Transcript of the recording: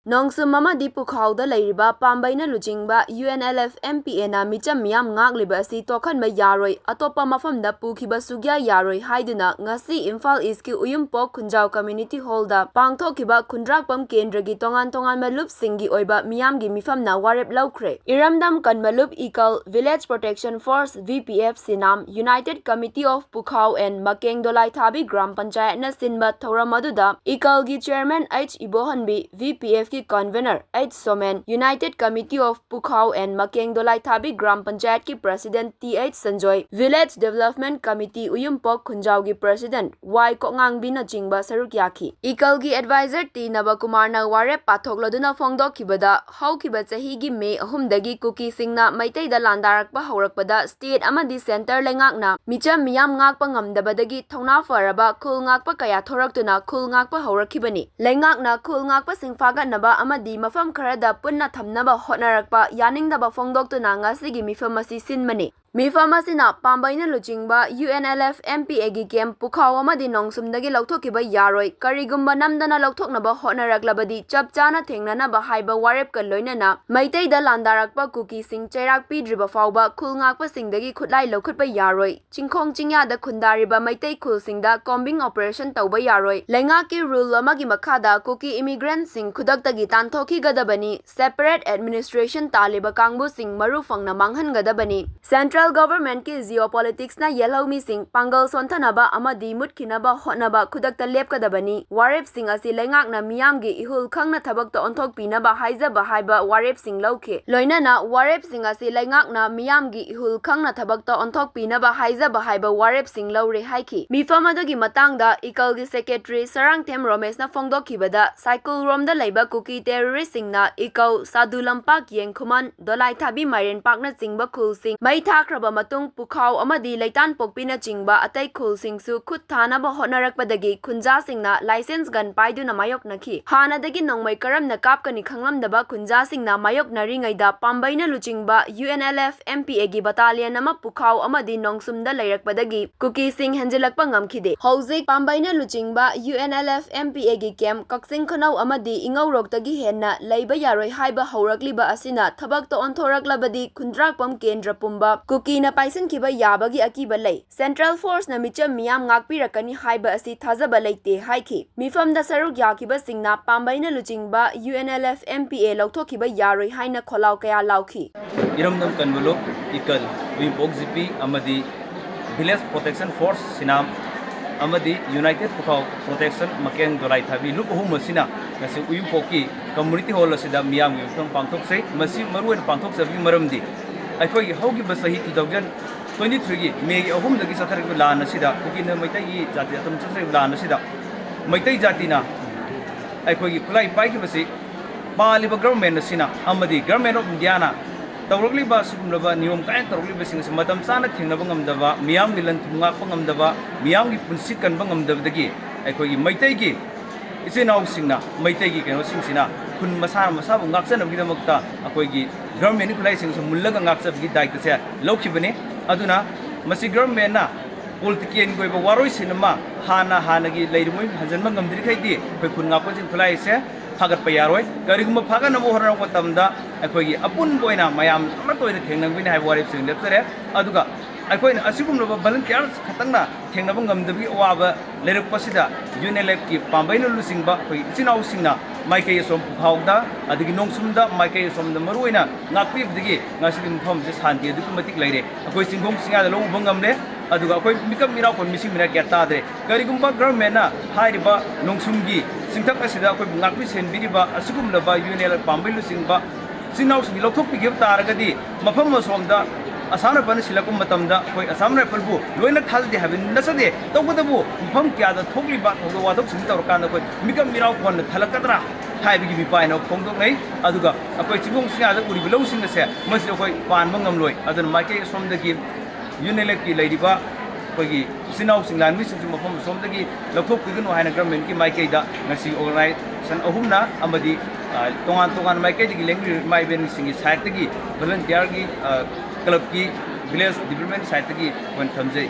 Nongshum amadi Pukhao da leiriba Pambei na Luchingba Unlf Mpa na Micham Miyam Ngaklibasi Tokhanba Yaroi atoppa maphamda pukhiba sukya Yaroi haiduna ngashi Imphal East ki Uyumpok Khunjao Community Hall da pangthokhiba Khundrakpam Kendra gi tonganba lupsingi oiba miyamgi miphamna warep laukre. Eramdam Kanba Lup EKAL Village Protection Force VPF Sinam United Committee of Pukhao and Makengdolai Gram Panchayat na sinba thouramaduda EKAL gi Chairman H Ibohanbi VPF Convener Th Somen United Committee of Pukhao and Makengdolai Gram Panchayat ki President Th Sanjoy Village Development Committee Uyumpok Khunjao ki President Y Kokngangbi na chingba saruk yaki. EKAL gi Advisor T Nabakumar na warep pathokladuna Fongdoraklibada haukiba chahi gi May 3 dagi kuki singna maitai da landarakpa haurakpada state amadi center lengakna Micham Miyam Ngaklibasi thona faraba khul ngakpa kaya thoraktuna khul ngakpa haurakibani. Lengakna khul ngakpa singfagatnaba amadi mafam kharada punna thamnaba hotnarakpa yaningdaba fongdoktuna ngasigi mifam asi sinmani. Mifam asina Pambei na Luchingba Unlf Mpa gi camp Pukhao amadi Nongshum dagi lauthokhiba Yaroi karigumba namdana lauthoknaba hotnaraklabadi chapchana thengnanaba haiba warep ka loinana maitai da landarakpa kuki sing chairak pidriba fauba khulngakpa singdagi khutlai lokhatba Yaroi chingkhong chingya da khundariba maitai khulsingda combing operation tauba Yaroi lengaki rule amagi makhada kuki immigrant sing khudaktagi tanthokhigadabani separate administration taliba kangbu sing maru fangna manghangadabani. Central Government ki geopolitics na yellow missing pangal sonthanaba amadi mutkinaba hotnaba khudakta lepkadabani warep sing asi lengakna miyamgi ihul khangna thabakta onthokpinaba haijaba haiba warep sing lauke loinana warep sing asi lengakna miyamgi ihul khangna thabakta onthokpinaba haijaba haiba warep sing laure haiki. Miphamadagi matangda EKAL gi Secretary Sarangthem Romesh na Fongdoraklibada cycle romda leiba kuki terrorist singna EKAL Sadulampak Yengkhuman Dolai Thabi Mairen Parkna chingba khul sing mai thakraba matung Pukhao amadi leitan pokpina chingba atai khul singsu khut thanaba hotnarakpadagi khunja singna license gun paiduna mayoknakhi hanadagi nongmai karamna kapkani khanglamdaba khunja singna mayoknaringaida Pambei na Luchingba Unlf Mpa gi battalion ama Pukhao amadi Nongshumda leirakpadagi kuki sing henjilakpa ngamkhide. Hojik Pambei na Luchingba Unlf Mpa gi camp kaksing khanau amadi ingaurokdagi henna leiba yaroi haiba haurakliba asina thabakta onthoraklabadi Khundrakpam Kendra pumba kuki na paisan kiba yabagi akiba lei. Central Force na Micham Miyam Ngakpirakani haiba asi thajaba leite haiki. Miphamda saruk yakiba singna Pambei na Luchingba Unlf Mpa lauthokhiba Yaroi haina kholau kaya lauki. Eramdam Kanba Lup EKAL Uyumpok GP amadi Village Protection Force Sinam amadi United Pukhao Protection Makengdolai Lup masina ngasi Uyumpok Community Hall asida miyamgi pangthoksei masi maruan pangthoksabi maramdi akhoi haugi basahi 2023 gi May 3 dagi sathari lan asida kukina maitai gi jati atam sathari lan asida maitai jati na akhoi gi khulai pai gi basi paliba government asina amadi government of India na tawrokliba sugumlaba niyom kai tawrokliba sing matam sana thengnaba ngamdaba miyam milan thungakpa ngamdaba miyam gi punsi kanba ngamdabdagi akhoi gi maitai gi isinau singna maitai gi keno singsina kun masar masabu ngaksanabgidamakta akhoi gi government khulai sing mullaga ngakchabgi daikta se lokhibane aduna masi government na politician goiba waroi sinama hana gi leirmoi hanjanma ngamdri khaidi khoi kun ngakpa jin khulai se fagat pa yaroi kariguma faga namo horna watamda akhoi gi apun boina mayam amatoina thengnangbini hai warep sing lepsare aduga akhoi asigum loba volunteers khatangna thengnaba ngamdabi awaba leirupasida Unlf ki Pambei na Luchingba khoi sinau singna maikai som Pukhao adigi Nongshumda maikai somda maruina ngakpibdigi ngasidi mpham je santi adu matik leire akhoi singhong singa da lo ubangam le aduga akhoi mikam mirau kon misi mina kya tadre karigumba government na hairiba Nongshumgi singthak asida akhoi ngakpi senbiriba asugum laba Unlf Pambei Luchingba sinau singi lothokpigib taragadi mafam somda asana pan silakum matamda koi asamna palbu loina thalde habin nasade tawbadabu mpham kya da thokliba thodo wathok sing tawrkana koi mikam mirau kon thalakadra haibigi bipaina phongdok nei aduga akoi chibung singa da uri below sing se masi koi pan mangam loi adun maike somdagi Unlf ki leiriba koi gi sinau singlan mi sing mpham somdagi lothok piginu haina government ki maike da ngasi organization ahumna amadi tongan maike digi lengri mai ben singi side gi volunteer gi club ki village development side ki one thamjai